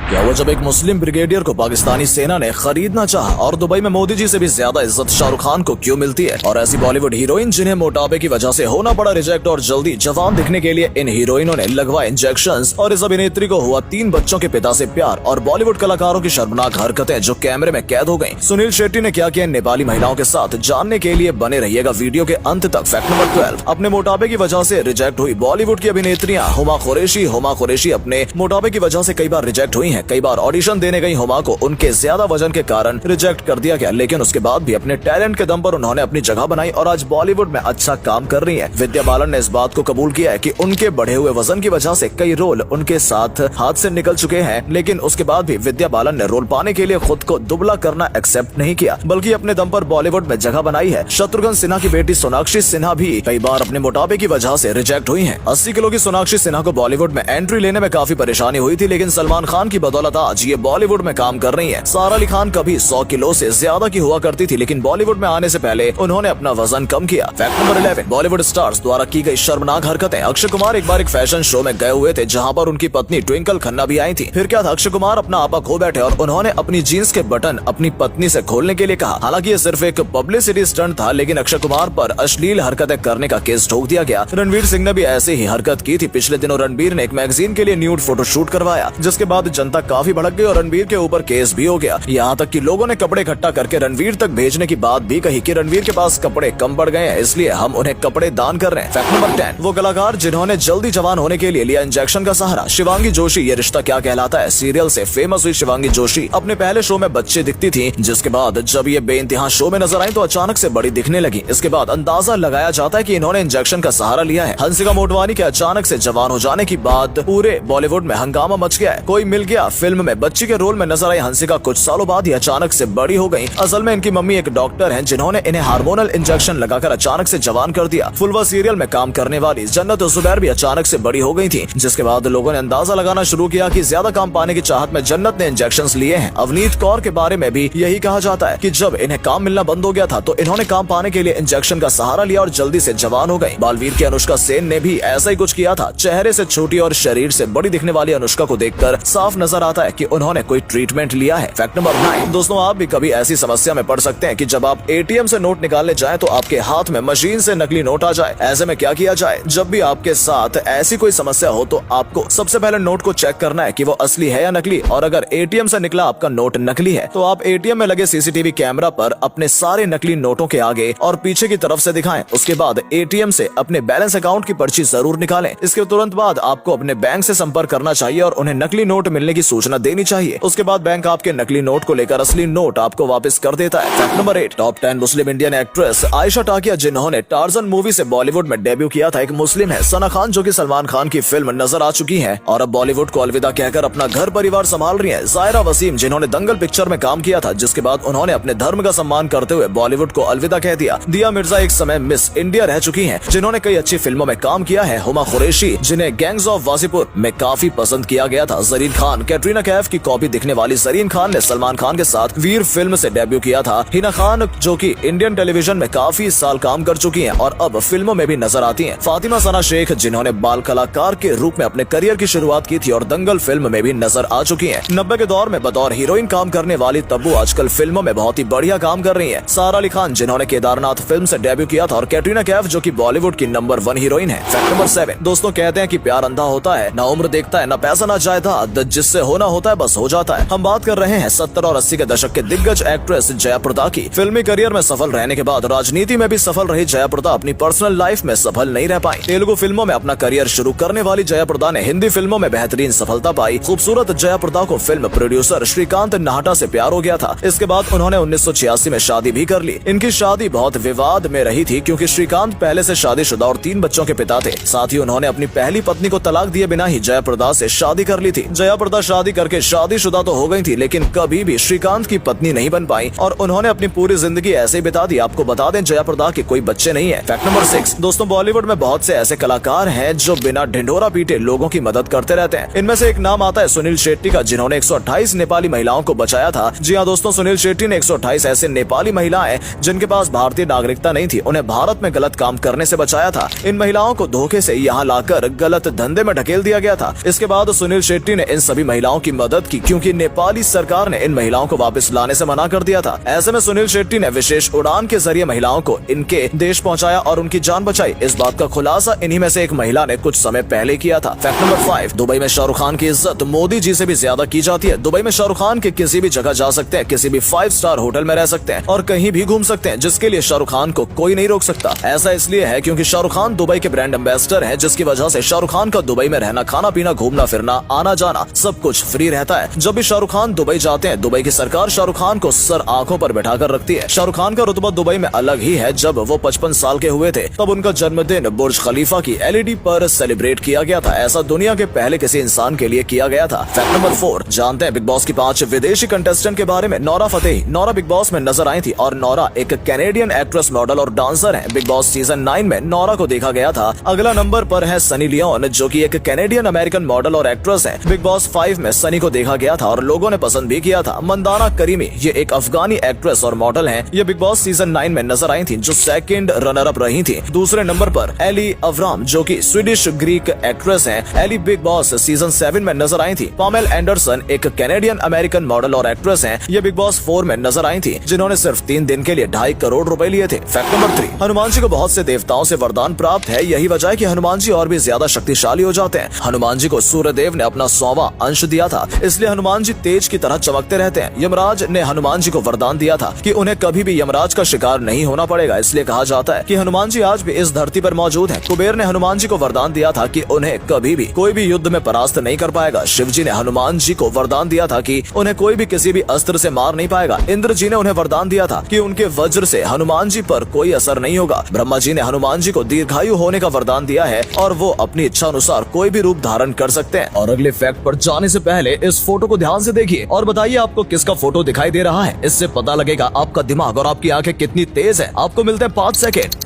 क्या वो जब एक मुस्लिम ब्रिगेडियर को पाकिस्तानी सेना ने खरीदना चाहा और दुबई में मोदी जी से भी ज्यादा इज्जत शाहरुख खान को क्यों मिलती है। और ऐसी बॉलीवुड हीरोइन जिन्हें मोटापे की वजह से होना पड़ा रिजेक्ट और जल्दी जवान दिखने के लिए इन हीरोइनों ने लगवाए इंजेक्शंस और इस अभिनेत्री को हुआ 3 बच्चों के पिता से प्यार और बॉलीवुड कलाकारों की शर्मनाक हरकतें जो कैमरे में कैद हो गयी। सुनील शेट्टी ने क्या किया इन नेपाली महिलाओं के साथ, जानने के लिए बने रहिएगा वीडियो के अंत तक। फैक्ट नंबर 12, अपने मोटापे की वजह से रिजेक्ट हुई बॉलीवुड की अभिनेत्रियां हुमा कुरैशी अपने मोटापे की वजह से कई बार रिजेक्ट हुई हैं। कई बार ऑडिशन देने गई हुमा को उनके ज्यादा वजन के कारण रिजेक्ट कर दिया गया, लेकिन उसके बाद भी अपने टैलेंट के दम पर उन्होंने अपनी जगह बनाई और आज बॉलीवुड में अच्छा काम कर रही हैं। विद्या बालन ने इस बात को कबूल किया है कि उनके बढ़े हुए वजन की वजह से कई रोल उनके साथ हाथ से निकल चुके हैं, लेकिन उसके बाद भी विद्या बालन ने रोल पाने के लिए खुद को दुबला करना एक्सेप्ट नहीं किया, बल्कि अपने दम पर बॉलीवुड में जगह बनाई है। शत्रुघ्न सिन्हा की बेटी सोनाक्षी सिन्हा भी कई बार अपने मोटापे की वजह से रिजेक्ट हुई है। 80 किलो की सोनाक्षी सिन्हा को बॉलीवुड में एंट्री लेने में काफी परेशानी हुई थी, लेकिन सलमान खान की बदौलत आज ये बॉलीवुड में काम कर रही है। सारा अली खान कभी 100 किलो से ज्यादा की हुआ करती थी, लेकिन बॉलीवुड में आने से पहले उन्होंने अपना वजन कम किया। फैक्ट नंबर 11, बॉलीवुड स्टार्स द्वारा की गई शर्मनाक हरकतें। अक्षय कुमार एक बार एक फैशन शो में गए हुए थे, जहां पर उनकी पत्नी ट्विंकल खन्ना भी आई थी। फिर क्या था, अक्षय कुमार अपना आपा खो बैठे और उन्होंने अपनी जीन्स के बटन अपनी पत्नी से खोलने के लिए कहा। हालांकि ये सिर्फ एक पब्लिसिटी स्टंट था, लेकिन अक्षय कुमार पर अश्लील हरकतें करने का केस ठोक दिया गया। रणवीर सिंह ने भी ऐसे ही हरकत की थी। पिछले दिनों रणवीर ने एक मैगजीन के लिए न्यूड फोटोशूट करवाया, जिसके बाद जनता काफी भड़क गई और रणवीर के ऊपर केस भी हो गया। यहाँ तक कि लोगों ने कपड़े इकट्ठा करके रणवीर तक भेजने की बात भी कही कि रणवीर के पास कपड़े कम पड़ गए हैं, इसलिए हम उन्हें कपड़े दान कर रहे हैं। फैक्ट नंबर 10, वो कलाकार जिन्होंने जल्दी जवान होने के लिए लिया इंजेक्शन का सहारा। शिवांगी जोशी, ये रिश्ता क्या कहलाता है सीरियल से फेमस हुई शिवांगी जोशी अपने पहले शो में बच्चे दिखती थी, जिसके बाद जब ये बेइंतहा शो में नजर आई तो अचानक से बड़ी दिखने लगी। इसके बाद अंदाजा लगाया जाता है कि इन्होंने इंजेक्शन का सहारा लिया है। हंसिका मोटवानी के अचानक से जवान हो जाने की बाद पूरे बॉलीवुड में हंगामा मच गया है। कोई मिल गया फिल्म में बच्ची के रोल में नजर आई हंसिका कुछ सालों बाद ही अचानक से बड़ी हो गई। असल में इनकी मम्मी एक डॉक्टर हैं, जिन्होंने इन्हें हार्मोनल इंजेक्शन लगाकर अचानक से जवान कर दिया। फुलवा सीरियल में काम करने वाली जन्नत जुबैर भी अचानक से बड़ी हो गई थी, जिसके बाद लोगों ने अंदाजा लगाना शुरू किया कि ज्यादा काम पाने की चाहत में जन्नत ने इंजेक्शंस लिए हैं। अवनीत कौर के बारे में भी यही कहा जाता है कि जब इन्हें काम मिलना बंद हो गया था तो इन्होंने काम पाने के लिए इंजेक्शन का सहारा लिया और जल्दी से जवान हो गई। बालवीर की अनुष्का सेन ने भी ऐसा ही कुछ किया था। चेहरे से छोटी और शरीर से बड़ी दिखने वाली अनुष्का को देखकर साफ नजर आता है कि उन्होंने कोई ट्रीटमेंट लिया है। फैक्ट नंबर 9, दोस्तों आप भी कभी ऐसी समस्या में पड़ सकते हैं कि जब आप एटीएम से नोट निकालने जाएं तो आपके हाथ में मशीन से नकली नोट आ जाए। ऐसे में क्या किया जाए? जब भी आपके साथ ऐसी कोई समस्या हो तो आपको सबसे पहले नोट को चेक करना है कि वो असली है या नकली, और अगर एटीएम से निकला आपका नोट नकली है तो आप एटीएम में लगे सीसीटीवी कैमरा पर अपने सारे नकली नोटों के आगे और पीछे की तरफ से दिखाएं। उसके बाद एटीएम से अपने बैलेंस अकाउंट की पर्ची जरूर निकालें। इसके तुरंत बाद आपको अपने बैंक से संपर्क करना चाहिए और उन्हें नकली नोट मिलने की सूचना देनी चाहिए। उसके बाद बैंक आपके नकली नोट को लेकर असली नोट आपको वापस कर देता है। फैक्ट नंबर 8, टॉप 10 मुस्लिम इंडियन एक्ट्रेस आयशा टाकिया जिन्होंने टार्जन मूवी से बॉलीवुड में डेब्यू किया था, एक मुस्लिम है। सना खान जो कि सलमान खान की फिल्म नजर आ चुकी हैं और अब बॉलीवुड को अलविदा कहकर अपना घर परिवार संभाल रही हैं। जायरा वसीम जिन्होंने दंगल पिक्चर में काम किया था, जिसके बाद उन्होंने अपने धर्म का सम्मान करते हुए बॉलीवुड को अलविदा कह दिया। दिया मिर्जा एक समय मिस इंडिया रह चुकी हैं, जिन्होंने कई अच्छी फिल्मों में काम किया है। हुमा कुरैशी जिन्हें गैंग्स ऑफ वासीपुर में काफी पसंद किया गया था। जरीन खान, कैटरीना कैफ की कॉपी दिखने वाली जरीन खान ने सलमान खान के साथ वीर फिल्म से डेब्यू किया था। हिना खान जो कि इंडियन टेलीविजन में काफी साल काम कर चुकी हैं और अब फिल्मों में भी नजर आती हैं। फातिमा सना शेख जिन्होंने बाल कलाकार के रूप में अपने करियर की शुरुआत की थी और दंगल फिल्म में भी नजर आ चुकी हैं। 90 के दौर में बतौर हीरोइन काम करने वाली तब्बू आजकल फिल्मों में बहुत ही बढ़िया काम कर रही है। सारा अली खान जिन्होंने केदारनाथ फिल्म से डेब्यू किया था और कैटरीना कैफ जो कि बॉलीवुड की नंबर 1 हीरोइन है। फैक्ट नंबर 7, दोस्तों कहते हैं कि प्यार अंधा होता है, ना उम्र देखता है, ना पैसा ना जायदाद, जिससे होना होता है बस हो जाता है। हम बात कर रहे हैं 70 और 80 के दशक के दिग्गज एक्ट्रेस जया प्रदा की। फिल्मी करियर में सफल रहने के बाद राजनीति में भी सफल रही जया प्रदा अपनी पर्सनल लाइफ में सफल नहीं रह पाई। तेलुगु फिल्मों में अपना करियर शुरू करने वाली जया प्रदा ने हिंदी फिल्मों में बेहतरीन सफलता पाई। खूबसूरत जया प्रदा को फिल्म प्रोड्यूसर श्रीकांत नाहटा से प्यार हो गया था। इसके बाद उन्होंने 1986 में शादी भी कर ली। इनकी शादी बहुत विवाद में रही थी क्योंकि श्रीकांत पहले से शादीशुदा और 3 बच्चों के पिता थे। साथ ही उन्होंने अपनी पहली पत्नी को तलाक दिए बिना ही जया प्रदा से शादी कर ली थी। जया प्रदा शादी करके शादीशुदा तो हो गई थी, लेकिन कभी भी श्रीकांत की पत्नी नहीं बन पाई और उन्होंने अपनी पूरी जिंदगी ऐसे ही बिता दी। आपको बता दें जया प्रदा के कोई बच्चे नहीं है। फैक्ट नंबर 6, दोस्तों बॉलीवुड में बहुत से ऐसे कलाकार हैं जो बिना ढिंढोरा पीटे लोगों की मदद करते रहते हैं। इनमें से एक नाम आता है सुनील शेट्टी का, जिन्होंने 128 नेपाली महिलाओं को बचाया था। जी हाँ दोस्तों, सुनील शेट्टी ने 128 ऐसे नेपाली महिलाएं जिनके पास भारतीय नागरिकता नहीं थी, उन्हें भारत में गलत काम करने से बचाया था। इन महिलाओं को धोखे से यहाँ लाकर गलत धंधे में ढकेल दिया गया था। इसके बाद सुनील शेट्टी ने इन सभी महिलाओं की मदद की, क्योंकि नेपाली सरकार ने इन महिलाओं को वापस लाने से मना कर दिया था। ऐसे में सुनील शेट्टी ने विशेष उड़ान के जरिए महिलाओं को इनके देश पहुंचाया और उनकी जान बचाई। इस बात का खुलासा इन्हीं में से एक महिला ने कुछ समय पहले किया था। फैक्ट नंबर 5, दुबई में शाहरुख खान की इज्जत मोदी जी से भी ज्यादा की जाती है। दुबई में शाहरुख खान के किसी भी जगह जा सकते हैं, किसी भी 5 स्टार होटल में रह सकते हैं और कहीं भी घूम सकते हैं, जिसके लिए शाहरुख खान को कोई नहीं रोक सकता। ऐसा इसलिए है क्योंकि शाहरुख खान दुबई के ब्रांड एम्बेसडर हैं, जिसकी वजह से शाहरुख खान का दुबई में रहना, खाना पीना, घूमना फिरना, आना जाना सब कुछ फ्री रहता है। जब भी शाहरुख खान दुबई जाते हैं, दुबई की सरकार शाहरुख खान को सर आंखों पर बैठाकर रखती है। शाहरुख खान का रुतबा दुबई में अलग ही है। जब वो 55 साल के हुए थे तब उनका जन्मदिन बुर्ज खलीफा की LED पर सेलिब्रेट किया गया था। ऐसा दुनिया के पहले किसी इंसान के लिए किया गया था। फैक्ट नंबर 4, जानते हैं बिग बॉस की 5 विदेशी कंटेस्टेंट के बारे में। Nora Fatehi. Nora big boss में नजर आई थी और नोरा एक कैनेडियन एक्ट्रेस, मॉडल और डांसर है। बिग बॉस सीजन 9 में नोरा को देखा गया था। अगला नंबर पर है सनी लियोन, जो कि एक कैनेडियन अमेरिकन मॉडल और एक्ट्रेस है। बिग बॉस 5 में सनी को देखा गया था और लोगों ने पसंद भी किया था। मंदाना करीमी, ये एक अफगानी एक्ट्रेस और मॉडल है। ये बिग बॉस सीजन 9 में नजर आई थी, जो सेकंड रनर अप रही थी। दूसरे नंबर पर एली अवराम, जो कि स्वीडिश ग्रीक एक्ट्रेस है। एली बिग बॉस सीजन 7 में नजर आई थी। पामेल एंडरसन एक कैनेडियन अमेरिकन मॉडल और एक्ट्रेस है। ये बिग बॉस 4 में नजर आई थी, जिन्होंने सिर्फ 3 दिन के लिए 2.5 करोड़ रुपए लिए थे। फैक्ट नंबर 3, हनुमान जी को बहुत से देवताओं से वरदान प्राप्त है। यही वजह है कि हनुमान जी और भी ज्यादा शक्तिशाली हो जाते हैं। हनुमान जी को सूर्यदेव ने अपना 100वां अंश दिया था, इसलिए हनुमान जी तेज की तरह चमकते रहते हैं। यमराज ने हनुमान जी को वरदान दिया था कि उन्हें कभी भी यमराज का शिकार नहीं होना पड़ेगा, इसलिए कहा जाता है कि हनुमान जी आज भी इस धरती पर मौजूद हैं। कुबेर ने हनुमान जी को वरदान दिया था कि उन्हें कभी भी कोई भी युद्ध में परास्त नहीं कर पाएगा। शिव जी ने हनुमान जी को वरदान दिया था कि उन्हें कोई भी किसी भी अस्त्र से मार नहीं पाएगा। इंद्र जी ने उन्हें वरदान दिया था कि उनके वज्र से हनुमान जी पर कोई असर नहीं होगा। ब्रह्मा जी ने हनुमान जी को दीर्घायु होने का वरदान दिया है और वो अपनी इच्छा अनुसार कोई भी रूप धारण कर सकते हैं। और अगले फैक्ट पर जाने से पहले इस फोटो को ध्यान से देखिए और बताइए आपको किसका फोटो दिखाई दे रहा है। इससे पता लगेगा आपका दिमाग और आपकी आंखें कितनी तेज है। आपको मिलते हैं 5 सेकेंड।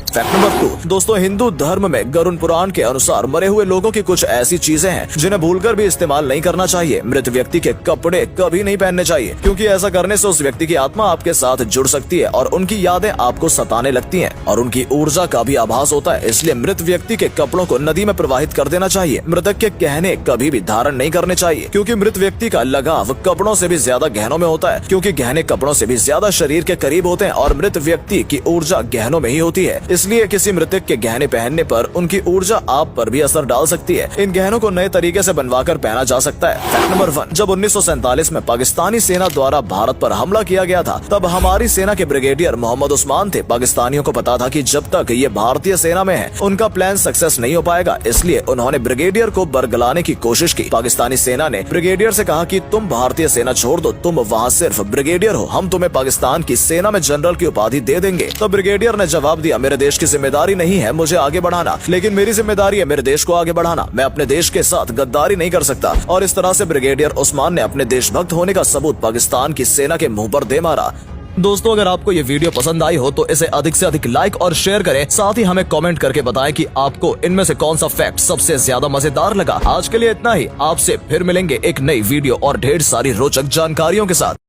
फैक्ट नंबर 2, दोस्तों हिंदू धर्म में गरुड़ पुराण के अनुसार मरे हुए लोगों की कुछ ऐसी चीजें हैं जिन्हें भूलकर भी इस्तेमाल नहीं करना चाहिए। मृत व्यक्ति के कपड़े कभी नहीं पहनने चाहिए, क्योंकि ऐसा करने से उस व्यक्ति की आत्मा आपके साथ जुड़ सकती है और उनकी यादें आपको सताने लगती हैं और उनकी ऊर्जा का भी आभास होता है। इसलिए मृत व्यक्ति के कपड़ों को नदी में प्रवाहित कर देना चाहिए। मृतक के गहने कभी भी धारण नहीं करने चाहिए, क्योंकि मृत व्यक्ति का लगाव कपड़ों से भी ज्यादा गहनों में होता है, क्योंकि गहने कपड़ों से भी ज्यादा शरीर के करीब होते हैं और मृत व्यक्ति की ऊर्जा गहनों में ही होती है। इसलिए किसी मृतक के गहने पहनने पर उनकी ऊर्जा आप पर भी असर डाल सकती है। इन गहनों को नए तरीके से बनवाकर पहना जा सकता है। फैक्ट नंबर 1, जब 1947 में पाकिस्तानी सेना द्वारा भारत पर हमला किया गया था, तब हमारी सेना के ब्रिगेडियर मोहम्मद उस्मान थे। पाकिस्तानियों को पता था कि जब तक ये भारतीय सेना में है उनका प्लान सक्सेस नहीं हो पाएगा, इसलिए उन्होंने ब्रिगेडियर को बरगलाने की कोशिश की। पाकिस्तानी सेना ने ब्रिगेडियर से कहा कि तुम भारतीय सेना छोड़ दो, तुम वहाँ सिर्फ ब्रिगेडियर हो, हम तुम्हें पाकिस्तान की सेना में जनरल की उपाधि दे देंगे। तो ब्रिगेडियर ने जवाब दिया, मेरे देश की जिम्मेदारी नहीं है मुझे आगे बढ़ाना, लेकिन मेरी जिम्मेदारी है मेरे देश को आगे बढ़ाना। मैं अपने देश के साथ गद्दारी नहीं कर सकता। और इस तरह से ब्रिगेडियर उस्मान ने अपने देशभक्त होने का सबूत पाकिस्तान की सेना के मुंह पर दे मारा। दोस्तों अगर आपको ये वीडियो पसंद आई हो तो इसे अधिक से अधिक लाइक और शेयर करें। साथ ही हमें कमेंट करके बताएं कि आपको इनमें से कौन सा फैक्ट सबसे ज्यादा मजेदार लगा। आज के लिए इतना ही, आपसे फिर मिलेंगे एक नई वीडियो और ढेर सारी रोचक जानकारियों के साथ।